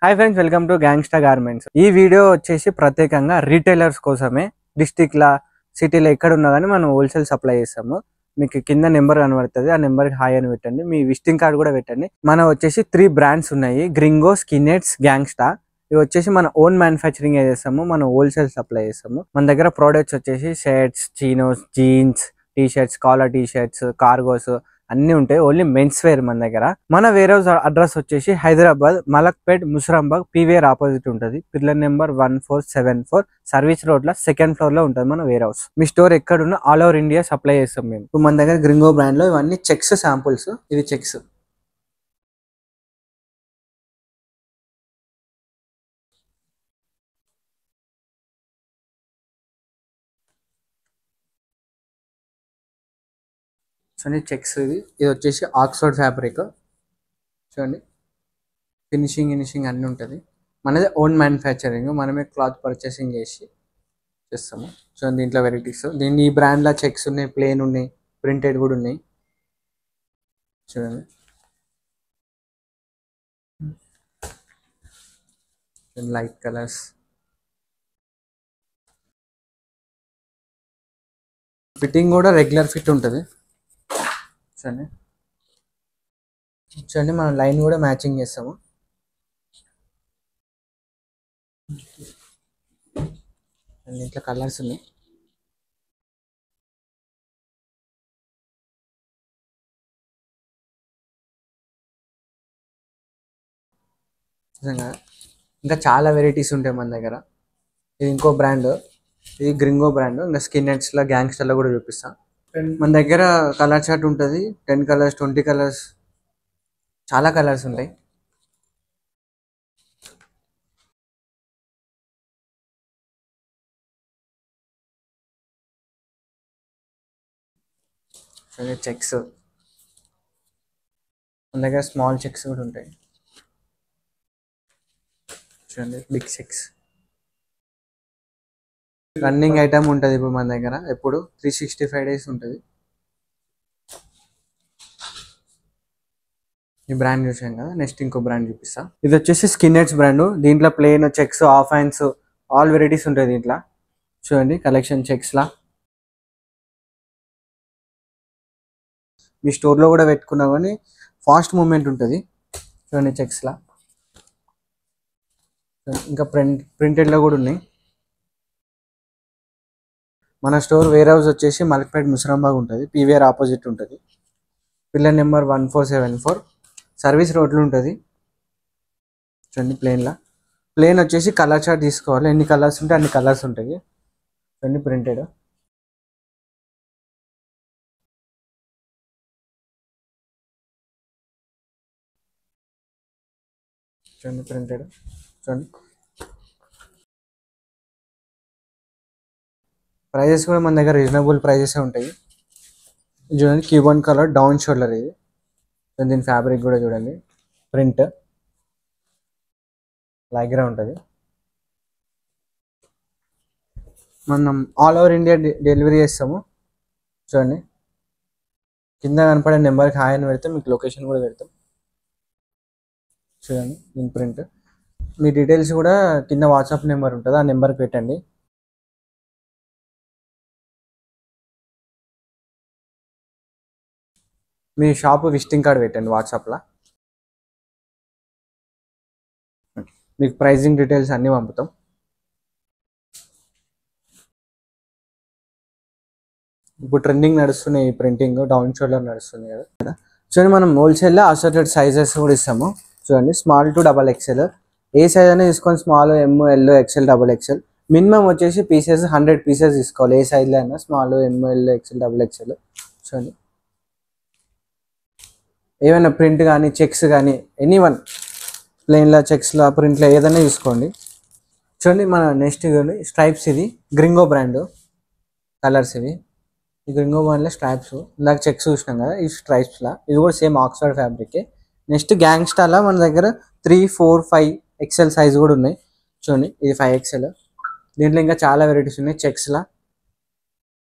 Hi friends, welcome to gangster garments. ఈ video వచ్చేసి ప్రత్యేకంగా రీటైలర్స్ కోసమే. డిస్టిక్లా సిటీలో ఎక్కడ ఉన్నా కానీ మనం హోల్సేల్ సప్లై చేస్తాము. మీకు కింద నెంబర్ కనబడుతుంది, ఆ నెంబర్కి హాయ్ అని పెట్టండి. మీ విజిటింగ్ కార్డ్ కూడా పెట్టండి. మన వచ్చేసి 3 బ్రాండ్స్ ఉన్నాయి: గ్రింగో, స్కిన్నెట్స్, గ్యాంగ్స్టర్. ఇవి వచ్చేసి మన ఓన్ మ్యానుఫ్యాక్చరింగ్ చేస్తాము, మనం హోల్సేల్ సప్లై చేస్తాము. మన దగ్గర ప్రోడక్ట్స్ వచ్చేసి shirts, chinos, jeans, T shirts, collar T shirts, cargos అన్ని ఉంటాయి. ఓన్లీ మెన్స్ వేర్ మన దగ్గర. మన వేర్ హౌస్ అడ్రస్ వచ్చేసి హైదరాబాద్ మలక్పేట్ ముషరాంబాగ్ పీవీఆర్ ఆపోజిట్ ఉంటుంది. పిల్లర్ నెంబర్ 1474, సర్వీస్ రోడ్ లో 2nd ఫ్లోర్ లో ఉంటుంది మన వేర్ హౌస్. మీ స్టోర్ ఎక్కడున్నా ఆల్ ఓవర్ ఇండియా సప్లై చేస్తాం మేము. ఇప్పుడు మన దగ్గర గ్రింగో బ్రాండ్ లో ఇవన్నీ చెక్స్ శాంపుల్స్. ఇవి చెక్స్. చూడండి చెక్స్. ఇది వచ్చేసి ఆక్స్ఫర్డ్ ఫ్యాబ్రిక్. చూడండి ఫినిషింగ్ అన్నీ ఉంటుంది. మనది ఓన్ మ్యానుఫ్యాక్చరింగ్, మనమే క్లాత్ పర్చేసింగ్ చేసి చేస్తాము. చూడండి దీంట్లో వెరైటీస్. దీన్ని ఈ బ్రాండ్లో చెక్స్ ఉన్నాయి, ప్లేన్ ఉన్నాయి, ప్రింటెడ్ కూడా ఉన్నాయి. చూడండి లైట్ కలర్స్. ఫిట్టింగ్ కూడా రెగ్యులర్ ఫిట్ ఉంటుంది. చూడండి మనం లైన్ కూడా మ్యాచింగ్ చేస్తాము. దీంట్లో కలర్స్ ఉన్నాయి. ఇంకా చాలా వెరైటీస్ ఉంటాయి మన దగ్గర. ఇది ఇంకో బ్రాండ్, ఇది గ్రింగో బ్రాండ్. ఇంకా స్కిన్నెట్స్లో, గ్యాంగ్స్టర్లో కూడా చూపిస్తాం. మన దగ్గర కలర్ చార్ట్ ఉంటుంది. 10 కలర్స్, 20 కలర్స్, చాలా కలర్స్ ఉంటాయి. చెక్స్ మన దగ్గర స్మాల్ చెక్స్ కూడా ఉంటాయి. చూడండి బిగ్ చెక్స్. రన్నింగ్ ఐటమ్ ఉంటుంది ఇప్పుడు మన దగ్గర. ఎప్పుడు 365 డేస్ ఉంటుంది. ఈ బ్రాండ్ చూసాం కదా, నెక్స్ట్ ఇంకో బ్రాండ్ చూపిస్తా. ఇది వచ్చేసి స్కిన్నెట్స్ బ్రాండ్. దీంట్లో plain, checks, half hands, all varieties ఉంటాయి దీంట్లో. చూడండి కలెక్షన్ చెక్స్లా. మీ స్టోర్లో కూడా పెట్టుకున్నా కానీ ఫాస్ట్ మూమెంట్ ఉంటుంది. చూడండి చెక్స్లా. ఇంకా ప్రింటెడ్లో కూడా ఉన్నాయి. మన స్టోర్ వేర్ హౌస్ వచ్చేసి మలక్పేట్ ముషరాంబాగ్ ఉంటుంది, పీవీఆర్ ఆపోజిట్ ఉంటుంది. పిల్లర్ నెంబర్ 1474, సర్వీస్ రోడ్లు ఉంటుంది. చూడండి ప్లేన్ వచ్చేసి కలర్ చార్ట్ తీసుకోవాలి. ఎన్ని కలర్స్ ఉంటే అన్ని కలర్స్ ఉంటాయి. చూడండి ప్రింటెడ్. చూడండి ప్రింటెడ్. చూడండి ప్రైజెస్ కూడా మన దగ్గర రీజనబుల్ ప్రైజెస్ ఉంటాయి. చూడండి క్యూబన్ కలర్ డౌన్ షోల్డర్. ఇది దీని ఫ్యాబ్రిక్ కూడా చూడండి, ప్రింట్ లైగ్రా ఉంటుంది. మనం ఆల్ ఓవర్ ఇండియా డెలివరీ చేస్తాము. చూడండి కింద కనపడే నెంబర్కి హాయ్ అని పెడితే మీకు లొకేషన్ కూడా పెడతాం. చూడండి దీని ప్రింట్. మీ డీటెయిల్స్ కూడా కింద వాట్సాప్ నెంబర్ ఉంటుంది, ఆ నెంబర్కి పెట్టండి. మీ షాప్ విజిటింగ్ కార్డ్ పెట్టండి వాట్సాప్లో. మీకు ప్రైజింగ్ డీటెయిల్స్ అన్నీ పంపుతాం. ఇప్పుడు ట్రెండింగ్ నడుస్తున్నాయి ప్రింటింగ్, డౌన్ షోల్డర్ నడుస్తుంది కదా. చూడండి మనం హోల్సేల్లో అసోర్టెడ్ సైజెస్ కూడా ఇస్తాము. చూడండి small to XXL, A size అయినా తీసుకొని, స్మాల్, ఎమ్, ఎల్, XL, XXL. మినిమం వచ్చేసి పీసెస్ 100 పీసెస్ తీసుకోవాలి. ఏ సైజ్లో అయినా స్మాల్, ఎమ్, ఎల్, XL, XXL. చూడండి ఏమైనా ప్రింట్ కానీ, చెక్స్ కానీ, ఎనీవన్, ప్లెయిన్లో, చెక్స్లో, ప్రింట్లో ఏదైనా తీసుకోండి. చూడండి మన నెక్స్ట్ స్ట్రైప్స్. ఇది గ్రింగో బ్రాండ్ కలర్స్. ఇవి ఈ గ్రింగో బ్రాండ్లో స్ట్రైప్స్. ఇందాక చెక్స్ చూసినాం కదా, ఈ స్ట్రైప్స్లా. ఇది కూడా సేమ్ ఆక్స్ఫర్డ్ ఫ్యాబ్రికే. నెక్స్ట్ గ్యాంగ్స్టర్లో మన దగ్గర 3, 4, 5 XL సైజ్ కూడా ఉన్నాయి. చూడండి ఇది 5 XL. దీంట్లో ఇంకా చాలా వెరైటీస్ ఉన్నాయి చెక్స్లా.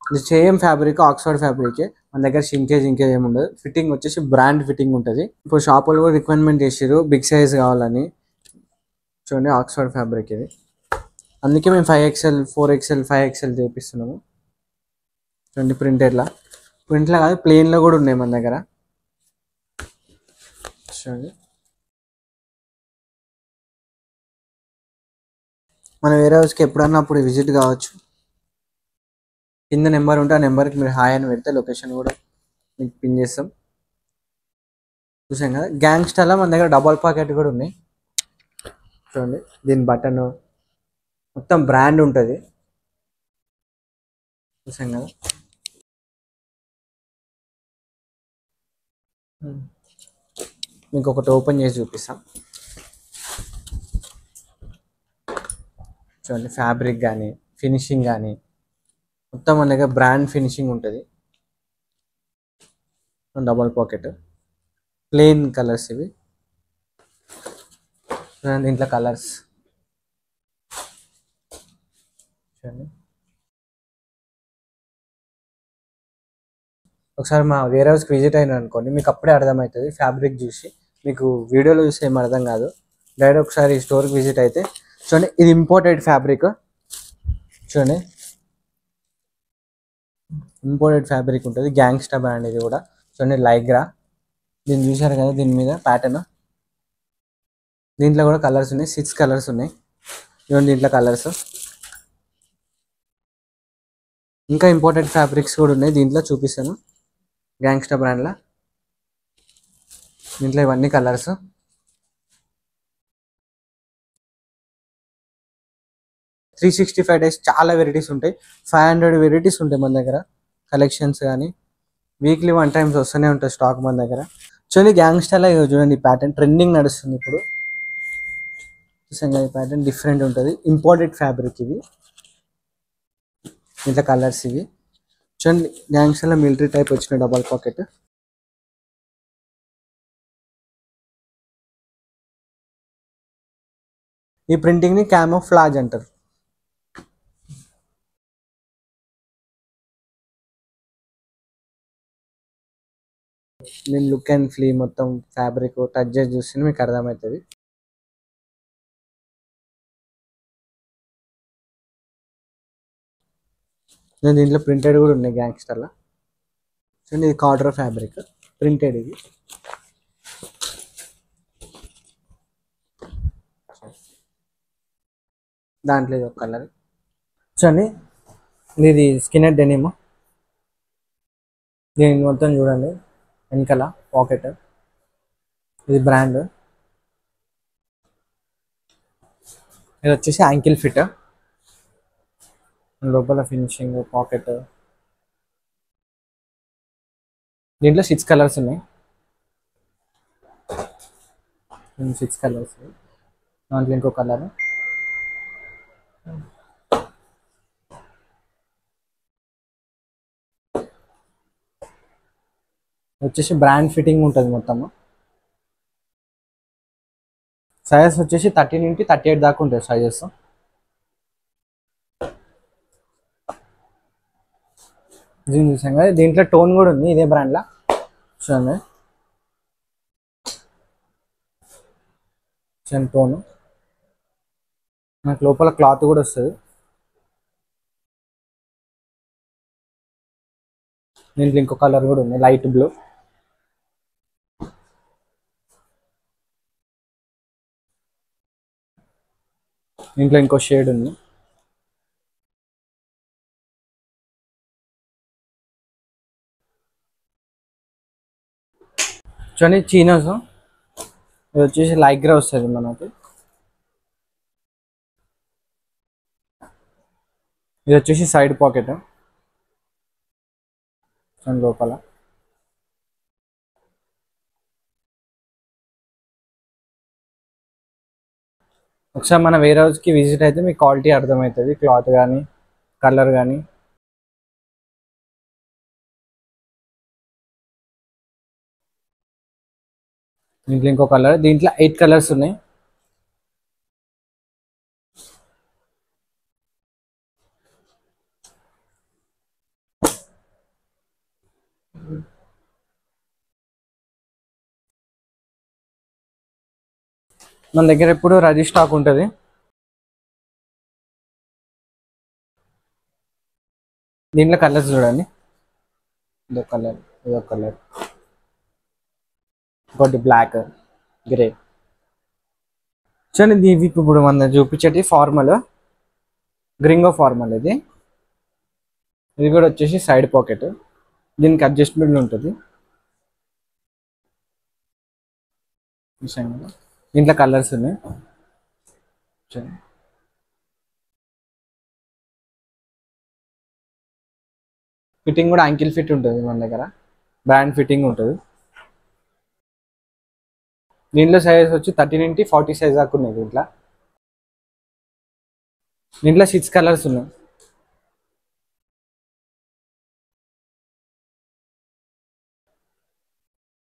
ఇది సేమ్ ఫ్యాబ్రిక్, ఆక్స్ఫర్డ్ ఫ్యాబ్రికే. మన దగ్గర షింకేజ్ ఏమి ఉండదు. ఫిట్టింగ్ వచ్చేసి బ్రాండ్ ఫిట్టింగ్ ఉంటుంది. ఇప్పుడు షాపులు కూడా రిక్వైర్మెంట్ చేసారు బిగ్ సైజ్ కావాలని. చూడండి ఆక్స్ఫర్డ్ ఫ్యాబ్రిక్ ఇది. అందుకే మేము 5XL 4XL 5XL చేపిస్తున్నాము. చూడండి ప్రింట్లో కాదు ప్లెయిన్లో కూడా ఉన్నాయి మన దగ్గర. చూడండి మన వేరే హౌస్కి ఎప్పుడన్నా అప్పుడు విజిట్ కావచ్చు. కింద నెంబర్ ఉంటే ఆ నెంబర్కి మీరు హాయ్ అని పెడితే లొకేషన్ కూడా మీకు పిన్ చేస్తాం. చూసాం కదా గ్యాంగ్స్టర్లో మన దగ్గర డబల్ పాకెట్ కూడా ఉన్నాయి. చూడండి దీని బటన్ మొత్తం బ్రాండ్ ఉంటుంది. చూసాం కదా మీకు ఒకటి ఓపెన్ చేసి చూపిస్తాం. చూడండి ఫ్యాబ్రిక్ కానీ ఫినిషింగ్ కానీ మొత్తం మన దగ్గర బ్రాండ్ ఫినిషింగ్ ఉంటుంది. డబల్ పాకెట్ ప్లెయిన్ కలర్స్ ఇవి. దీంట్లో కలర్స్ చూడండి. ఒకసారి మా వేర్ హౌస్కి విజిట్ అయినా అనుకోండి మీకు అప్పుడే అర్థమవుతుంది. ఫ్యాబ్రిక్ చూసి మీకు వీడియోలో చూసి ఏం అర్థం కాదు. డైరెక్ట్ ఒకసారి స్టోర్కి విజిట్ అయితే చూడండి ఇది ఇంపోర్టెడ్ ఫ్యాబ్రిక్. చూడండి ఇంపోర్టెడ్ ఫ్యాబ్రిక్ ఉంటుంది. గ్యాంగ్స్టర్ బ్రాండ్ ఇది కూడా. చూడండి లైగ్రా దీన్ని చూసారు కదా దీని మీద ప్యాటర్న్. దీంట్లో కూడా కలర్స్ ఉన్నాయి 6 కలర్స్ ఉన్నాయి. చూడండి దీంట్లో కలర్స్. ఇంకా ఇంపోర్టెడ్ ఫ్యాబ్రిక్స్ కూడా ఉన్నాయి దీంట్లో చూపిస్తాను. గ్యాంగ్స్టర్ బ్రాండ్లో దీంట్లో ఇవన్నీ కలర్స్. 365 days చాలా వెరైటీస్ ఉంటాయి. 500 వెరైటీస్ ఉంటాయి మన దగ్గర. కలెక్షన్స్ కానీ వీక్లీ 1 times వస్తూనే ఉంటుంది స్టాక్ మన దగ్గర. చూడండి గ్యాంగ్స్టర్లో చూడండి ప్యాటర్న్ ట్రెండింగ్ నడుస్తుంది ఇప్పుడు. చూసాం కదా ప్యాటర్న్ డిఫరెంట్ ఉంటుంది. ఇంపోర్టెడ్ ఫ్యాబ్రిక్ ఇది. ఇంట్లో కలర్స్ ఇవి. చూడండి గ్యాంగ్స్టర్లో మిలిటరీ టైప్ వచ్చిన డబల్ పాకెట్. ఈ ప్రింటింగ్ని క్యామోఫ్లాజ్ అంటారు. నేను లుక్ అండ్ ఫ్లీ మొత్తం ఫ్యాబ్రిక్ టచ్ చేసి చూస్తే మీకు అర్థమవుతుంది. నేను దీంట్లో ప్రింటెడ్ కూడా ఉన్నాయి గ్యాంగ్స్టర్లో. చూడండి ఇది కార్డర్ ఫ్యాబ్రిక్ ప్రింటెడ్ ఇది. దాంట్లో ఇది ఒక కలర్. చూడండి ఇది స్కిన్నెడ్ డెనిమ్. దీని మొత్తం చూడండి వెనకాల పాకెట్. ఇది బ్రాండ్. ఇది వచ్చేసి యాంకిల్ ఫిట్. లోపల ఫినిషింగ్ పాకెట్. దీంట్లో 6 కలర్స్ ఉన్నాయి. 6 కలర్స్. దాంట్లో ఇంకో కలర్. వచ్చేసి బ్రాండ్ ఫిట్టింగ్ ఉంటుంది మొత్తము. సైజెస్ వచ్చేసి 30 నుంచి 38 దాకా ఉంటాయి సైజెస్. దీన్ని చూసాం కదా దీంట్లో టోన్ కూడా ఉంది ఇదే బ్రాండ్లో. చూడండి చూడండి టోన్. మనకు లోపల క్లాత్ కూడా వస్తుంది. దీంట్లో ఇంకో కలర్ కూడా ఉంది లైట్ బ్లూ. దీంట్లో ఇంకో షేడ్ ఉంది. చూడండి చీనోస్. ఇది వచ్చేసి లైగ్రా వస్తుంది మనకి. ఇది వచ్చేసి సైడ్ పాకెట్. చూడండి లోపల. ఒకసారి మన వేర్ హౌస్కి విజిట్ అయితే మీకు క్వాలిటీ అర్థమవుతుంది. క్లాత్ కానీ కలర్ కానీ. దీంట్లో ఇంకో కలర్. దీంట్లో 8 కలర్స్ ఉన్నాయి. మన దగ్గర ఎప్పుడు రెడీ స్టాక్ ఉంటుంది. దీంట్లో కలర్స్ చూడండి, ఇదొక కలర్, ఇదొక కలర్, ఇంకోటి బ్లాక్, గ్రే. చూడండి ఇది ఇప్పుడు మన చూపించేటి ఫార్మల్, గ్రింగో ఫార్మల్. ఇది కూడా వచ్చేసి సైడ్ పాకెట్, దీనికి అడ్జస్ట్మెంట్ ఉంటుంది. దీంట్లో కలర్స్ ఉన్నాయి. ఫిట్టింగ్ కూడా యాంకిల్ ఫిట్ ఉంటుంది మన దగ్గర, బ్రాండ్ ఫిట్టింగ్ ఉంటుంది. దీంట్లో సైజ్ వచ్చి 30 నుండి 40 సైజ్ దాకా ఉన్నాయి. దీంట్లో 6 కలర్స్ ఉన్నాయి.